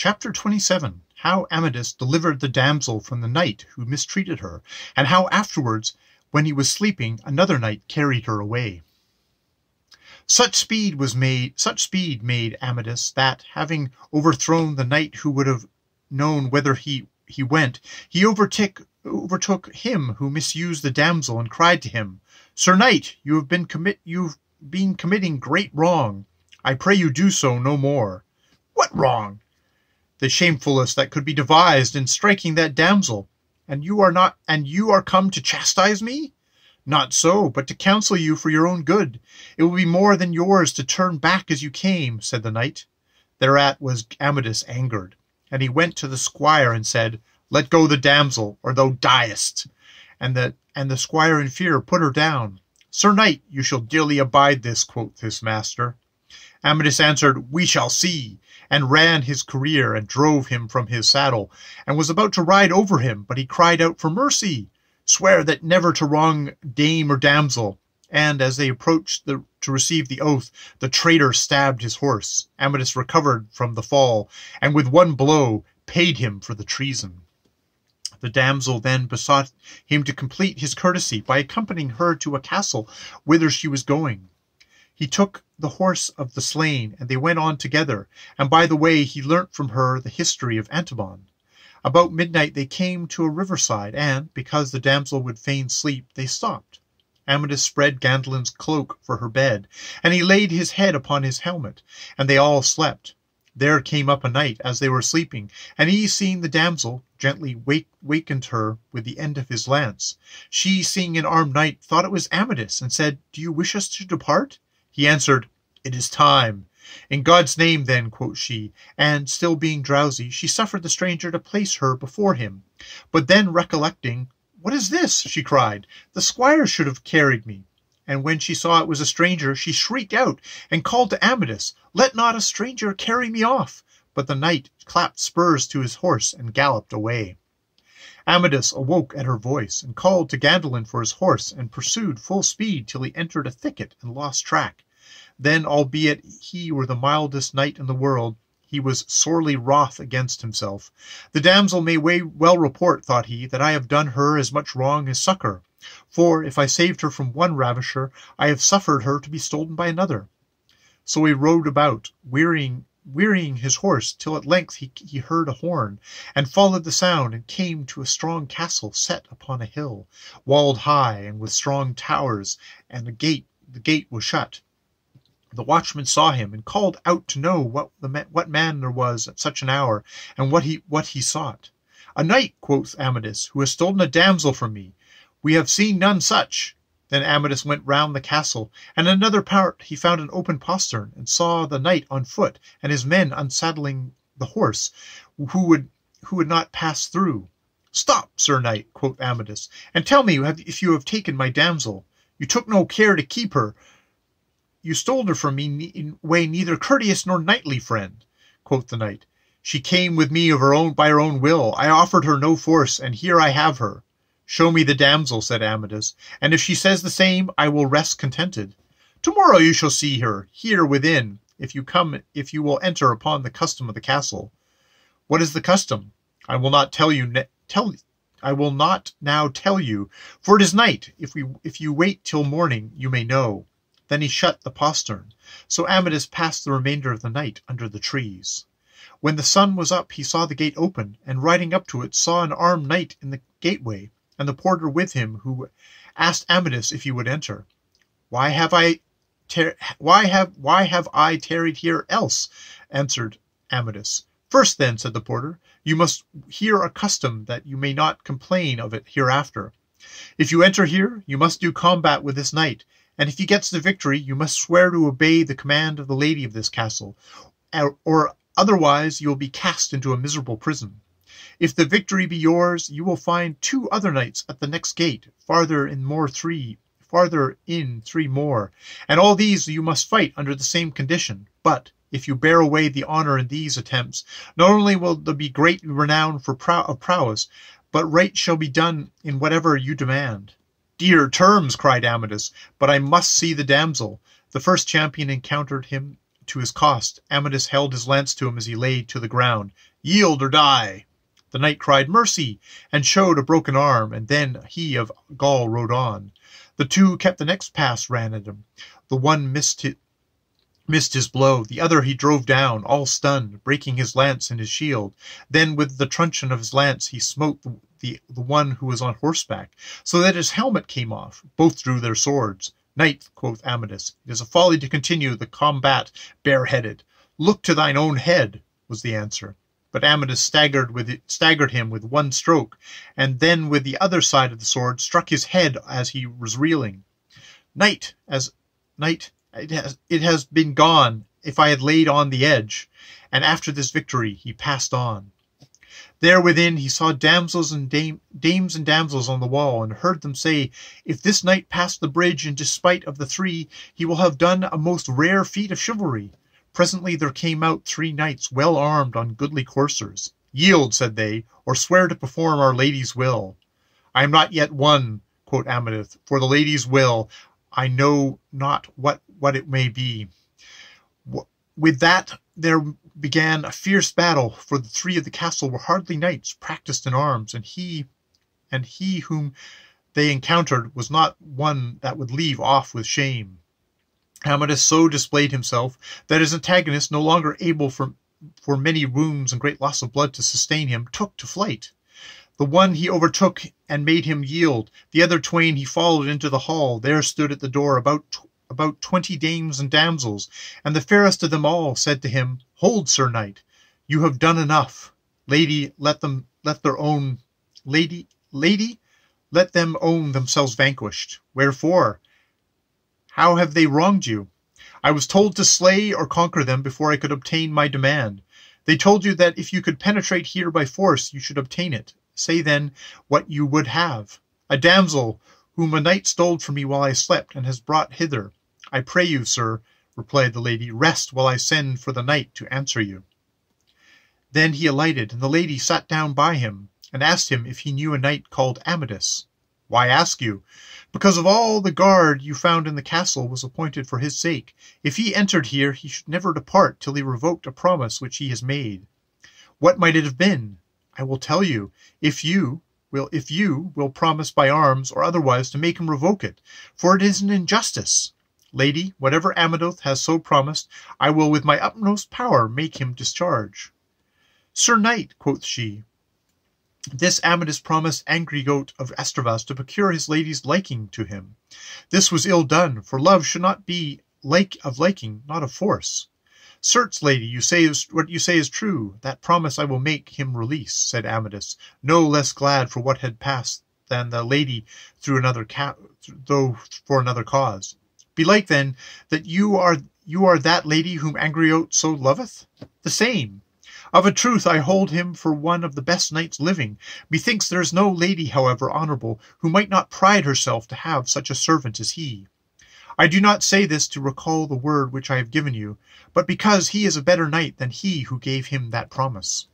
Chapter 27. How Amadis delivered the damsel from the knight who mistreated her, and how afterwards, when he was sleeping, another knight carried her away. Such speed made Amadis that, having overthrown the knight who would have known whither he went, he overtook him who misused the damsel, and cried to him, "Sir knight, you've been committing great wrong. I pray you do so no more." "What wrong?" "The shamefullest that could be devised in striking that damsel. And you are come to chastise me?" "Not so, but to counsel you for your own good. It will be more than yours to turn back as you came," said the knight. Thereat was Amadis angered, and he went to the squire and said, "Let go the damsel, or thou diest." And the squire in fear put her down. "Sir knight, you shall dearly abide this," quoth his master. Amadis answered, "We shall see," and ran his career, and drove him from his saddle, and was about to ride over him, but he cried out for mercy. "Swear that never to wrong dame or damsel." And as they approached to receive the oath, the traitor stabbed his horse. Amadis recovered from the fall, and with one blow paid him for the treason. The damsel then besought him to complete his courtesy by accompanying her to a castle whither she was going. He took the horse of the slain, and they went on together, and by the way he learnt from her the history of Antimon. About midnight they came to a riverside, and, because the damsel would fain sleep, they stopped. Amadis spread Gandalin's cloak for her bed, and he laid his head upon his helmet, and they all slept. There came up a knight as they were sleeping, and he, seeing the damsel, gently wakened her with the end of his lance. She, seeing an armed knight, thought it was Amadis, and said, "Do you wish us to depart?" He answered, "It is time." "In God's name, then," quoth she, and, still being drowsy, she suffered the stranger to place her before him. But then recollecting, "What is this?" she cried. "The squire should have carried me." And when she saw it was a stranger, she shrieked out, and called to Amadis, "Let not a stranger carry me off." But the knight clapped spurs to his horse, and galloped away. Amadis awoke at her voice, and called to Gandalin for his horse, and pursued full speed till he entered a thicket, and lost track. Then, albeit he were the mildest knight in the world, he was sorely wroth against himself. "The damsel may well report," thought he, "that I have done her as much wrong as succour. For, if I saved her from one ravisher, I have suffered her to be stolen by another." So he rode about, wearying his horse, till at length he heard a horn, and followed the sound, and came to a strong castle set upon a hill, walled high, and with strong towers, and the gate was shut. The watchman saw him, and called out to know what man there was at such an hour, and what he sought. "A knight," quoth Amadis, "who has stolen a damsel from me. We have seen none such." Then Amadis went round the castle, and in another part he found an open postern, and saw the knight on foot, and his men unsaddling the horse, who would not pass through. "Stop, Sir Knight," quoth Amadis, "and tell me if you have taken my damsel. You took no care to keep her. You stole her from me in way neither courteous nor knightly, friend." Quoth the knight, "She came with me by her own will. I offered her no force, and here I have her." "Show me the damsel," said Amadis, "and if she says the same, I will rest contented." "Tomorrow you shall see her, here within, if you will enter upon the custom of the castle." "What is the custom?" "I will not now tell you, for it is night. If you wait till morning, you may know." Then he shut the postern. So Amadis passed the remainder of the night under the trees. When the sun was up, he saw the gate open, and riding up to it, saw an armed knight in the gateway, and the porter with him, who asked Amadis if he would enter. Why have I tarried here else?" answered Amadis. "First then," said the porter, "you must hear a custom, that you may not complain of it hereafter. If you enter here, you must do combat with this knight, and if he gets the victory, you must swear to obey the command of the lady of this castle, or otherwise you will be cast into a miserable prison. If the victory be yours, you will find 2 other knights at the next gate, farther in 3 more, and all these you must fight under the same condition. But if you bear away the honor in these attempts, not only will there be great renown of prowess, but right shall be done in whatever you demand." "Dear terms," cried Amadis, "but I must see the damsel." The first champion encountered him to his cost, Amadis held his lance to him as he lay to the ground. "Yield or die!" The knight cried "Mercy!" and showed a broken arm, and then he of Gaul rode on. The two kept the next pass ran at him. The one missed his blow, the other he drove down, all stunned, breaking his lance and his shield. Then with the truncheon of his lance he smote the one who was on horseback, so that his helmet came off. Both drew their swords. "Knight," quoth Amadis, "it is a folly to continue the combat bareheaded." "Look to thine own head," was the answer. But Amadis staggered him with one stroke, and then with the other side of the sword struck his head as he was reeling. Knight, it has been gone if I had laid on the edge." And after this victory he passed on. There within he saw dames and damsels on the wall, and heard them say, "If this knight pass the bridge in despite of the three, he will have done a most rare feat of chivalry." Presently there came out 3 knights well armed on goodly coursers. "Yield," said they, "or swear to perform our lady's will." "I am not yet won," quoth Amadis, "for the lady's will, I know not what it may be." With that there began a fierce battle, for the 3 of the castle were hardly knights, practised in arms, and he whom they encountered was not one that would leave off with shame. Amadis so displayed himself that his antagonist, no longer able for many wounds and great loss of blood to sustain him, took to flight. The one he overtook and made him yield. The other twain he followed into the hall. There stood at the door about 20 dames and damsels, and the fairest of them all said to him, "Hold, Sir Knight, you have done enough. Lady, let them own themselves vanquished. Wherefore? How have they wronged you?" "I was told to slay or conquer them before I could obtain my demand. They told you that if you could penetrate here by force, you should obtain it. Say then what you would have." "A damsel, whom a knight stole from me while I slept, and has brought hither." "I pray you, sir," replied the lady, "rest while I send for the knight to answer you." Then he alighted, and the lady sat down by him, and asked him if he knew a knight called Amadis. "Why ask you?" "Because of all the guard you found in the castle was appointed for his sake. If he entered here, he should never depart till he revoked a promise which he has made." "What might it have been?" "I will tell you, if you will promise by arms or otherwise to make him revoke it, for it is an injustice. Lady, whatever Amadoth has so promised, I will with my utmost power make him discharge." "Sir Knight," quoth she, "this Amadis promised Angrigote of Estravaus to procure his lady's liking to him. This was ill done, for love should not be of liking, not of force." "Certes, lady, what you say is true. That promise I will make him release," said Amadis, no less glad for what had passed than the lady though for another cause. "Belike then that you are that lady whom Angriote so loveth?" "The same. Of a truth I hold him for one of the best knights living. Methinks there is no lady, however honourable, who might not pride herself to have such a servant as he. I do not say this to recall the word which I have given you, but because he is a better knight than he who gave him that promise."